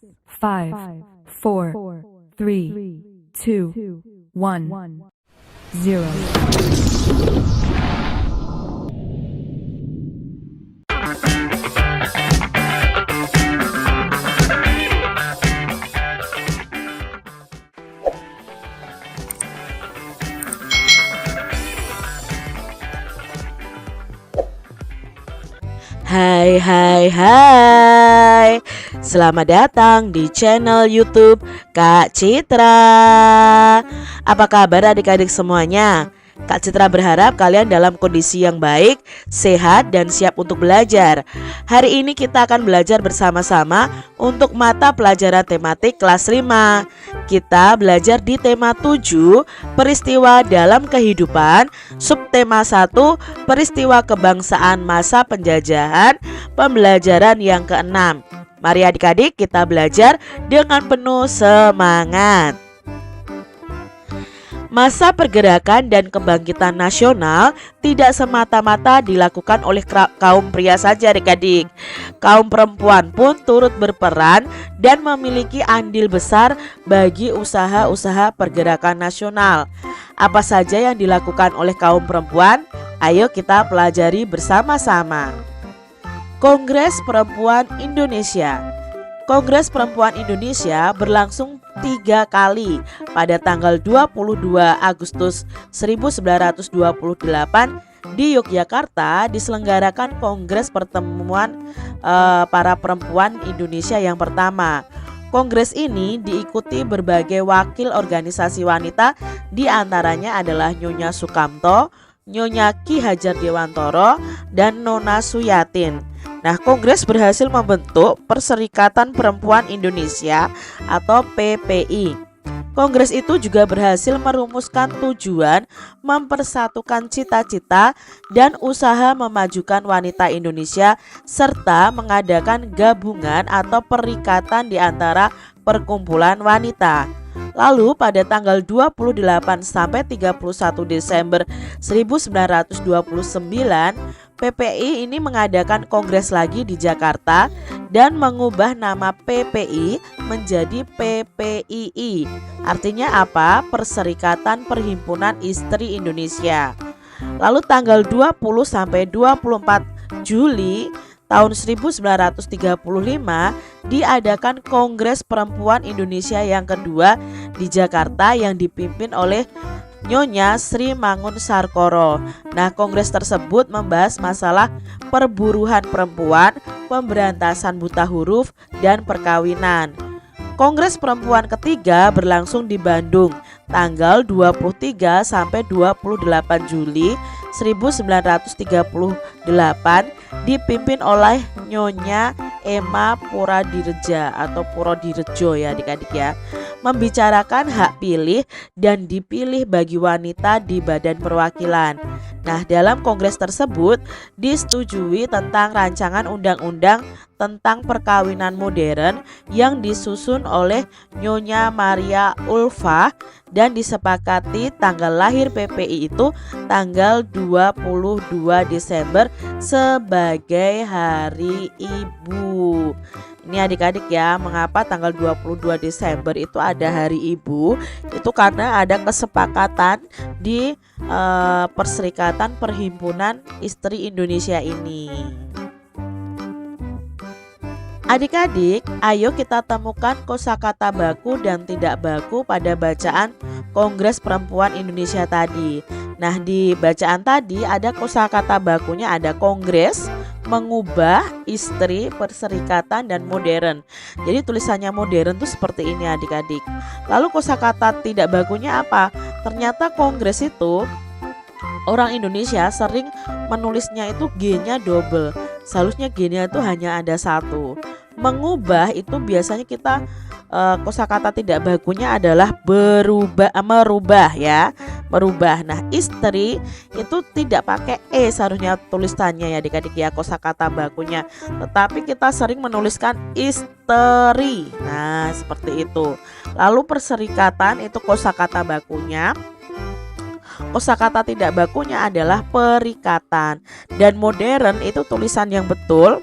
5, 4, 3, 2, 1, 0. Hai hai hai. Selamat datang di channel YouTube Kak Citra. Apa kabar adik-adik semuanya? Kak Citra berharap kalian dalam kondisi yang baik, sehat, dan siap untuk belajar. Hari ini kita akan belajar bersama-sama untuk mata pelajaran tematik kelas 5. Kita belajar di tema 7, peristiwa dalam kehidupan, subtema 1, peristiwa kebangsaan masa penjajahan, pembelajaran yang ke-6. Mari adik-adik kita belajar dengan penuh semangat. Masa pergerakan dan kebangkitan nasional tidak semata-mata dilakukan oleh kaum pria saja adik-adik. Kaum perempuan pun turut berperan dan memiliki andil besar bagi usaha-usaha pergerakan nasional. Apa saja yang dilakukan oleh kaum perempuan? Ayo kita pelajari bersama-sama. Kongres Perempuan Indonesia. Kongres Perempuan Indonesia berlangsung 3 kali. Pada tanggal 22 Agustus 1928 di Yogyakarta diselenggarakan Kongres Pertemuan para Perempuan Indonesia yang pertama. Kongres ini diikuti berbagai wakil organisasi wanita, di antaranya adalah Nyonya Sukamto, Nyonya Ki Hajar Dewantoro, dan Nona Suyatin. Nah, Kongres berhasil membentuk Perserikatan Perempuan Indonesia atau PPI. Kongres itu juga berhasil merumuskan tujuan mempersatukan cita-cita dan usaha memajukan wanita Indonesia serta mengadakan gabungan atau perikatan di antara perkumpulan wanita. Lalu pada tanggal 28 sampai 31 Desember 1929, PPI ini mengadakan kongres lagi di Jakarta dan mengubah nama PPI menjadi PPII. Artinya apa? Perserikatan Perhimpunan Istri Indonesia. Lalu tanggal 20 sampai 24 Juli tahun 1935 diadakan Kongres Perempuan Indonesia yang kedua di Jakarta yang dipimpin oleh Nyonya Sri Mangunsarkoro. Nah, kongres tersebut membahas masalah perburuhan perempuan, pemberantasan buta huruf, dan perkawinan. Kongres Perempuan ketiga berlangsung di Bandung tanggal 23 sampai 28 Juli 1938 dipimpin oleh Nyonya Emma Puradiredja atau Puradiredjo ya adik-adik ya, membicarakan hak pilih dan dipilih bagi wanita di badan perwakilan. Nah, dalam kongres tersebut disetujui tentang rancangan undang-undang tentang perkawinan modern yang disusun oleh Nyonya Maria Ulfa dan disepakati tanggal lahir PPI itu tanggal 22 Desember sebagai Hari Ibu. Ini adik-adik ya, mengapa tanggal 22 Desember itu ada Hari Ibu? Itu karena ada kesepakatan di Perserikatan Perhimpunan Istri Indonesia ini. Adik-adik, ayo kita temukan kosakata baku dan tidak baku pada bacaan Kongres Perempuan Indonesia tadi. Nah, di bacaan tadi ada kosakata bakunya, ada kongres, mengubah, istri, perserikatan, dan modern. Jadi tulisannya modern tuh seperti ini adik-adik. Lalu kosakata tidak bakunya apa? Ternyata kongres itu orang Indonesia sering menulisnya itu G-nya double. Seharusnya G-nya itu hanya ada satu. Mengubah itu biasanya kita kosakata tidak bakunya adalah merubah ya, merubah. Nah, istri itu tidak pakai seharusnya tulisannya ya adik-adik ya kosakata bakunya, tetapi kita sering menuliskan istri. Nah, seperti itu. Lalu perserikatan itu kosakata bakunya. Kosakata tidak bakunya adalah perikatan. Dan modern itu tulisan yang betul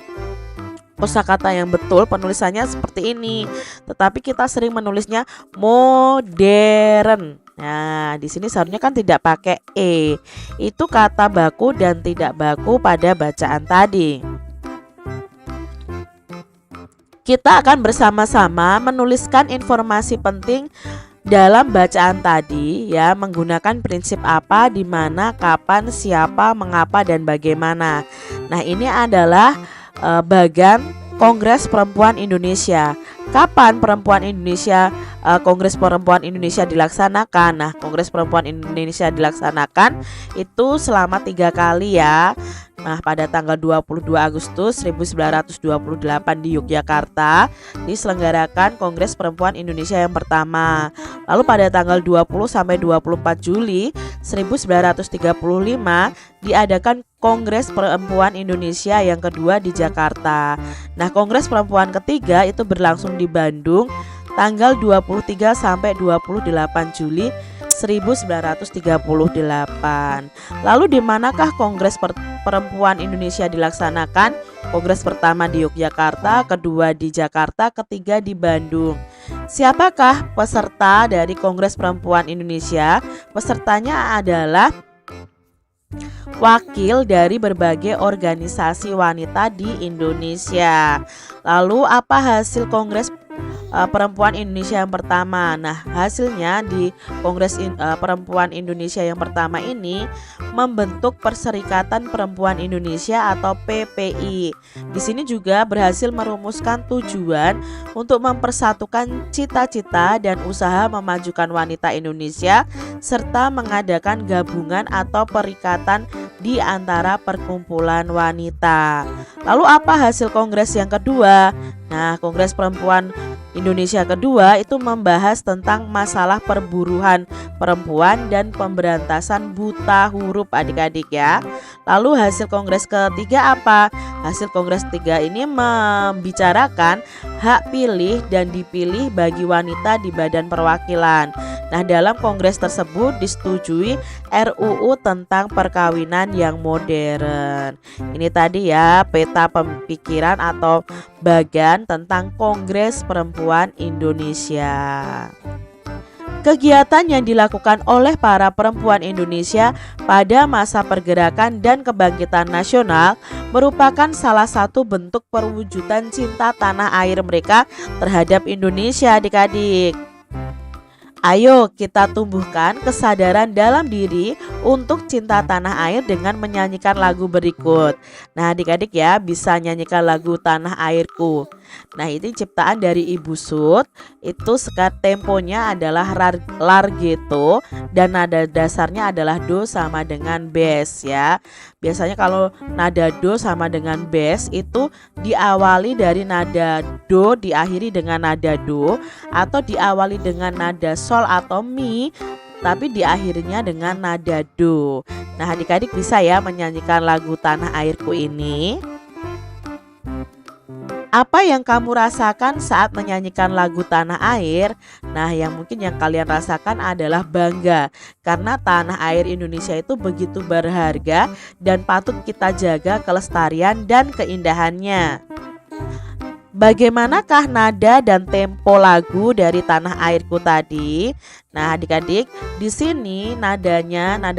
kosakata yang betul penulisannya seperti ini, tetapi kita sering menulisnya modern. Nah, di sini seharusnya kan tidak pakai e. Itu kata baku dan tidak baku pada bacaan tadi. Kita akan bersama-sama menuliskan informasi penting dalam bacaan tadi ya, menggunakan prinsip apa, di mana, kapan, siapa, mengapa, dan bagaimana. Nah, ini adalah bagan Kongres Perempuan Indonesia. Kapan Kongres Perempuan Indonesia dilaksanakan? Nah, Kongres Perempuan Indonesia dilaksanakan itu selama 3 kali ya. Nah, pada tanggal 22 Agustus 1928 di Yogyakarta diselenggarakan Kongres Perempuan Indonesia yang pertama. Lalu pada tanggal 20 sampai 24 Juli 1935 diadakan Kongres Perempuan Indonesia yang kedua di Jakarta. Nah, Kongres Perempuan ketiga itu berlangsung di Bandung tanggal 23 sampai 28 Juli 1938. Lalu di manakah Kongres Perempuan Indonesia dilaksanakan? Kongres pertama di Yogyakarta, kedua di Jakarta, ketiga di Bandung. Siapakah peserta dari Kongres Perempuan Indonesia? Pesertanya adalah wakil dari berbagai organisasi wanita di Indonesia. Lalu apa hasil Kongres Perempuan Indonesia yang pertama? Nah, hasilnya di Kongres Perempuan Indonesia yang pertama ini membentuk Perserikatan Perempuan Indonesia atau PPI. Di sini juga berhasil merumuskan tujuan untuk mempersatukan cita-cita dan usaha memajukan wanita Indonesia serta mengadakan gabungan atau perikatan di antara perkumpulan wanita. Lalu apa hasil kongres yang kedua? Nah, Kongres Perempuan Indonesia kedua itu membahas tentang masalah perburuan perempuan dan pemberantasan buta huruf adik-adik ya. Lalu hasil kongres ketiga apa? Hasil kongres ketiga ini membicarakan hak pilih dan dipilih bagi wanita di badan perwakilan. Nah, dalam kongres tersebut disetujui RUU tentang perkawinan yang modern. Ini tadi ya peta pemikiran atau bagan tentang Kongres Perempuan Indonesia. Kegiatan yang dilakukan oleh para perempuan Indonesia pada masa pergerakan dan kebangkitan nasional merupakan salah satu bentuk perwujudan cinta tanah air mereka terhadap Indonesia adik-adik. Ayo kita tumbuhkan kesadaran dalam diri untuk cinta tanah air dengan menyanyikan lagu berikut. Nah, adik-adik ya bisa nyanyikan lagu Tanah Airku. Nah, ini ciptaan dari Ibu Sud. Itu sekat temponya adalah larghetto dan nada dasarnya adalah do sama dengan bass ya. Biasanya kalau nada do sama dengan bass itu diawali dari nada do diakhiri dengan nada do, atau diawali dengan nada sol atau mi tapi diakhirinya dengan nada do. Nah, adik-adik bisa ya menyanyikan lagu Tanah Airku ini. Apa yang kamu rasakan saat menyanyikan lagu Tanah Air? Nah, yang mungkin yang kalian rasakan adalah bangga karena tanah air Indonesia itu begitu berharga dan patut kita jaga kelestarian dan keindahannya. Bagaimanakah nada dan tempo lagu dari Tanah Airku tadi? Nah, adik-adik, di sini nada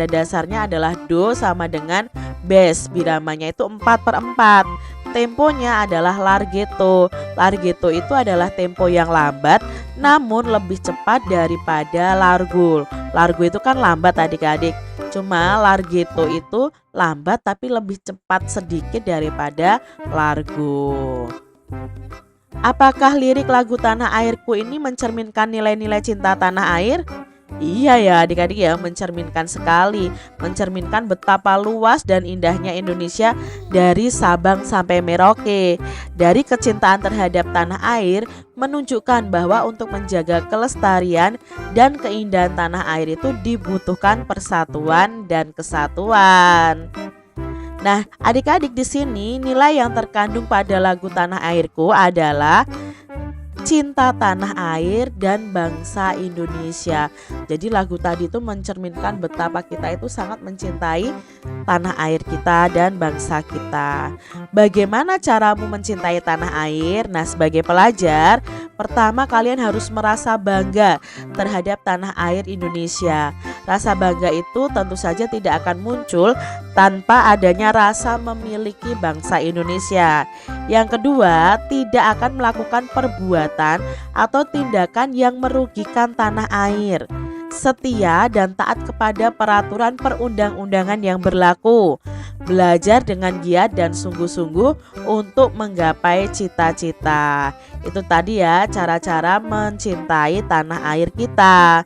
dasarnya adalah do sama dengan bass. Biramanya itu 4/4. Temponya adalah larghetto. Larghetto itu adalah tempo yang lambat namun lebih cepat daripada largo. Largo itu kan lambat adik-adik. Cuma larghetto itu lambat tapi lebih cepat sedikit daripada largo. Apakah lirik lagu Tanah Airku ini mencerminkan nilai-nilai cinta tanah air? Iya ya adik-adik ya, mencerminkan sekali. Mencerminkan betapa luas dan indahnya Indonesia dari Sabang sampai Merauke. Dari kecintaan terhadap tanah air menunjukkan bahwa untuk menjaga kelestarian dan keindahan tanah air itu dibutuhkan persatuan dan kesatuan. Nah, adik-adik, di sini nilai yang terkandung pada lagu Tanah Airku adalah cinta tanah air dan bangsa Indonesia. Jadi lagu tadi itu mencerminkan betapa kita itu sangat mencintai tanah air kita dan bangsa kita. Bagaimana caramu mencintai tanah air? Nah, sebagai pelajar, pertama kalian harus merasa bangga terhadap tanah air Indonesia. Rasa bangga itu tentu saja tidak akan muncul tanpa adanya rasa memiliki bangsa Indonesia. Yang kedua, tidak akan melakukan perbuatan atau tindakan yang merugikan tanah air. Setia dan taat kepada peraturan perundang-undangan yang berlaku. Belajar dengan giat dan sungguh-sungguh untuk menggapai cita-cita. Itu tadi ya cara-cara mencintai tanah air kita.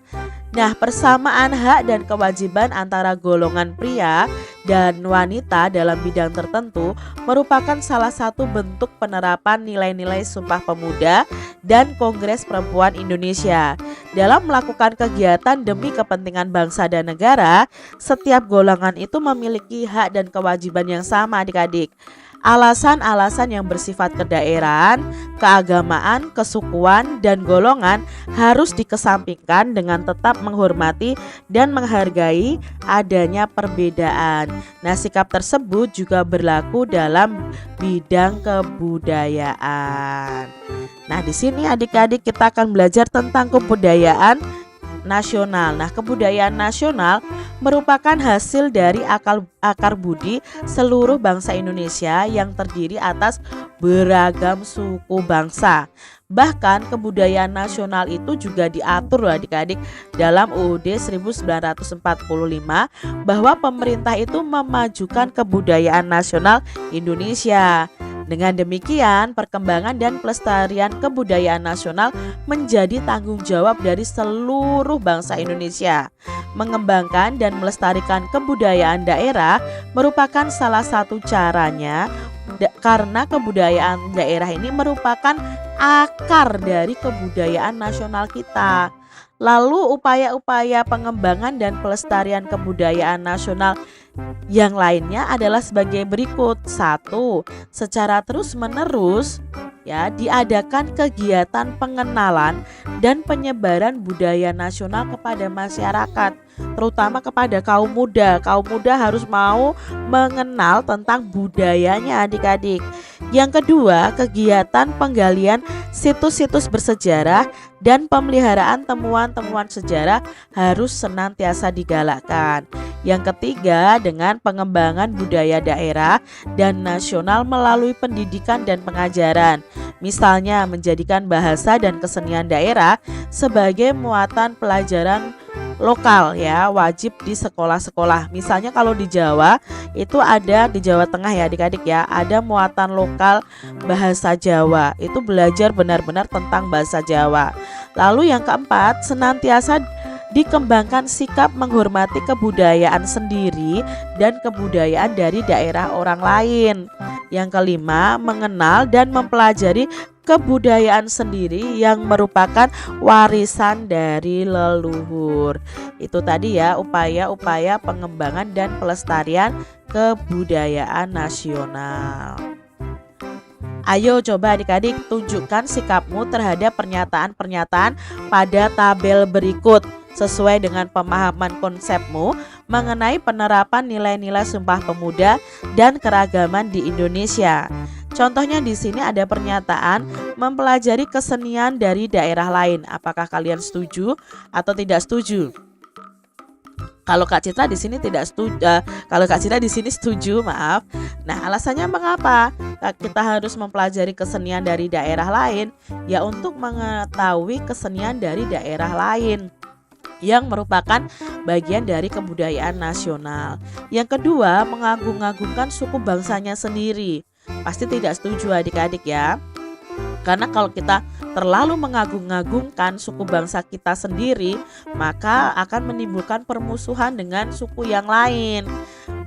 Nah, persamaan hak dan kewajiban antara golongan pria dan wanita dalam bidang tertentu merupakan salah satu bentuk penerapan nilai-nilai Sumpah Pemuda dan Kongres Perempuan Indonesia. Dalam melakukan kegiatan demi kepentingan bangsa dan negara, setiap golongan itu memiliki hak dan kewajiban yang sama, adik-adik. Alasan-alasan yang bersifat kedaerahan, keagamaan, kesukuan, dan golongan harus dikesampingkan dengan tetap menghormati dan menghargai adanya perbedaan. Nah, sikap tersebut juga berlaku dalam bidang kebudayaan. Nah, di sini adik-adik kita akan belajar tentang kebudayaan nasional. Nah, kebudayaan nasional merupakan hasil dari akar budi seluruh bangsa Indonesia yang terdiri atas beragam suku bangsa. Bahkan kebudayaan nasional itu juga diatur loh adik-adik dalam UUD 1945 bahwa pemerintah itu memajukan kebudayaan nasional Indonesia. Dengan demikian, perkembangan dan pelestarian kebudayaan nasional menjadi tanggung jawab dari seluruh bangsa Indonesia. Mengembangkan dan melestarikan kebudayaan daerah merupakan salah satu caranya karena kebudayaan daerah ini merupakan akar dari kebudayaan nasional kita. Lalu upaya-upaya pengembangan dan pelestarian kebudayaan nasional yang lainnya adalah sebagai berikut. 1. Secara terus-menerus diadakan kegiatan pengenalan dan penyebaran budaya nasional kepada masyarakat, terutama kepada kaum muda. Kaum muda harus mau mengenal tentang budayanya, adik-adik. Yang kedua, kegiatan penggalian situs-situs bersejarah dan pemeliharaan temuan-temuan sejarah harus senantiasa digalakkan. Yang ketiga, dengan pengembangan budaya daerah dan nasional melalui pendidikan dan pengajaran. Misalnya menjadikan bahasa dan kesenian daerah sebagai muatan pelajaran lokal wajib di sekolah-sekolah. Misalnya kalau di Jawa itu ada, di Jawa Tengah ya adik-adik ada muatan lokal bahasa Jawa. Itu belajar benar-benar tentang bahasa Jawa. Lalu yang keempat, senantiasa dikembangkan sikap menghormati kebudayaan sendiri dan kebudayaan dari daerah orang lain. Yang kelima, mengenal dan mempelajari kebudayaan sendiri yang merupakan warisan dari leluhur. Itu tadi upaya-upaya pengembangan dan pelestarian kebudayaan nasional. Ayo coba adik-adik tunjukkan sikapmu terhadap pernyataan-pernyataan pada tabel berikut sesuai dengan pemahaman konsepmu mengenai penerapan nilai-nilai Sumpah Pemuda dan keragaman di Indonesia. Contohnya di sini ada pernyataan mempelajari kesenian dari daerah lain. Apakah kalian setuju atau tidak setuju? Kalau Kak Citra di sini tidak setuju, kalau Kak Citra di sini setuju, maaf. Nah, alasannya mengapa kita harus mempelajari kesenian dari daerah lain? Ya, untuk mengetahui kesenian dari daerah lain yang merupakan bagian dari kebudayaan nasional. Yang kedua, mengagung-agungkan suku bangsanya sendiri. Pasti tidak setuju adik-adik ya. Karena kalau kita terlalu mengagung-agungkan suku bangsa kita sendiri, maka akan menimbulkan permusuhan dengan suku yang lain.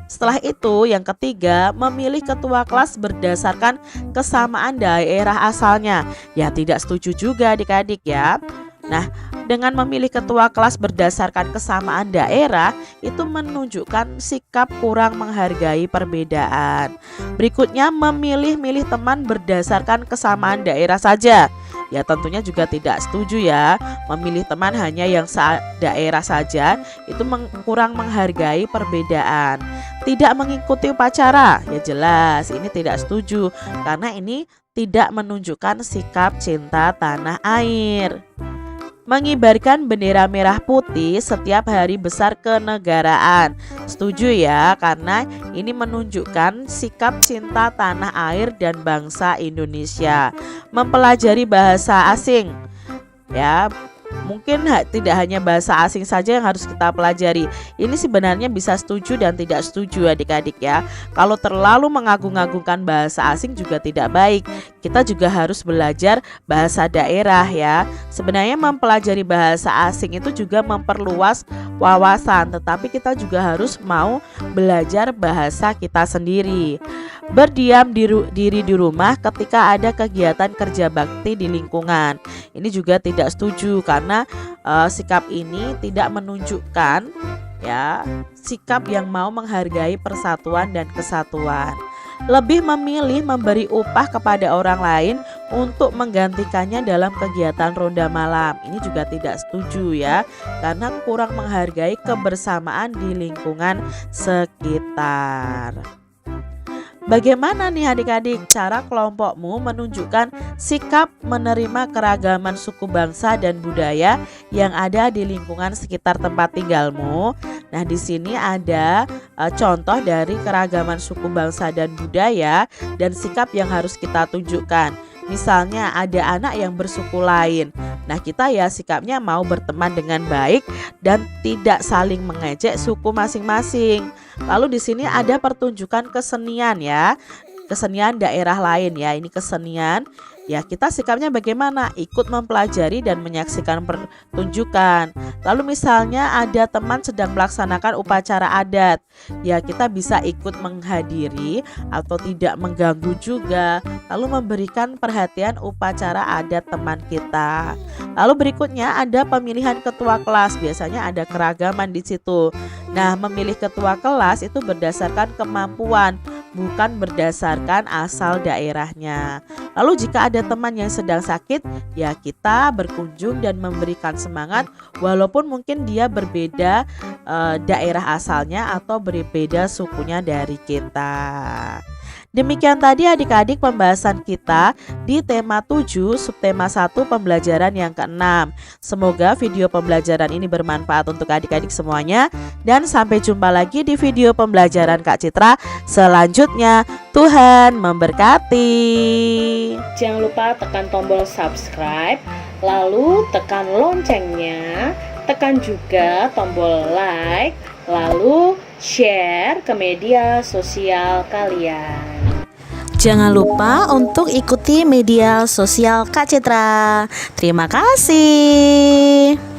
Setelah itu, yang ketiga, memilih ketua kelas berdasarkan kesamaan daerah asalnya. Ya, tidak setuju juga adik-adik ya. Nah, dengan memilih ketua kelas berdasarkan kesamaan daerah, itu menunjukkan sikap kurang menghargai perbedaan. Berikutnya, memilih-milih teman berdasarkan kesamaan daerah saja. ya tentunya juga tidak setuju ya. Memilih teman hanya yang daerah saja itu kurang menghargai perbedaan. Tidak mengikuti upacara, ya jelas ini tidak setuju karena ini tidak menunjukkan sikap cinta tanah air. Mengibarkan bendera merah putih setiap hari besar kenegaraan. Setuju ya, karena ini menunjukkan sikap cinta tanah air dan bangsa Indonesia. Mempelajari bahasa asing. Ya, mungkin tidak hanya bahasa asing saja yang harus kita pelajari. Ini sebenarnya bisa setuju dan tidak setuju adik-adik ya. Kalau terlalu mengagung-agungkan bahasa asing juga tidak baik. Kita juga harus belajar bahasa daerah ya. Sebenarnya mempelajari bahasa asing itu juga memperluas wawasan, tetapi kita juga harus mau belajar bahasa kita sendiri. Berdiam diri di rumah ketika ada kegiatan kerja bakti di lingkungan. Ini juga tidak setuju karena sikap ini tidak menunjukkan ya sikap yang mau menghargai persatuan dan kesatuan. Lebih memilih memberi upah kepada orang lain untuk menggantikannya dalam kegiatan ronda malam. Ini juga tidak setuju ya, karena kurang menghargai kebersamaan di lingkungan sekitar. Bagaimana nih adik-adik cara kelompokmu menunjukkan sikap menerima keragaman suku bangsa dan budaya yang ada di lingkungan sekitar tempat tinggalmu? Nah, di sini ada contoh dari keragaman suku bangsa dan budaya dan sikap yang harus kita tunjukkan. Misalnya ada anak yang bersuku lain. Nah, kita ya sikapnya mau berteman dengan baik dan tidak saling mengejek suku masing-masing. Lalu di sini ada pertunjukan kesenian ya. Kesenian daerah lain ya. Ini kesenian. Ya, kita sikapnya bagaimana? Ikut mempelajari dan menyaksikan pertunjukan. Lalu misalnya ada teman sedang melaksanakan upacara adat. Ya, kita bisa ikut menghadiri atau tidak mengganggu juga. Lalu memberikan perhatian upacara adat teman kita. Lalu berikutnya ada pemilihan ketua kelas. Biasanya ada keragaman di situ. Nah, memilih ketua kelas itu berdasarkan kemampuan, bukan berdasarkan asal daerahnya. Lalu jika ada teman yang sedang sakit, ya kita berkunjung dan memberikan semangat walaupun mungkin dia berbeda daerah asalnya atau berbeda sukunya dari kita. Demikian tadi adik-adik pembahasan kita di tema 7 subtema 1 pembelajaran yang ke-6. Semoga video pembelajaran ini bermanfaat untuk adik-adik semuanya. Dan sampai jumpa lagi di video pembelajaran Kak Citra selanjutnya. Tuhan memberkati. Jangan lupa tekan tombol subscribe, lalu tekan loncengnya, tekan juga tombol like, lalu share ke media sosial kalian. Jangan lupa untuk ikuti media sosial Kak Citra. Terima kasih.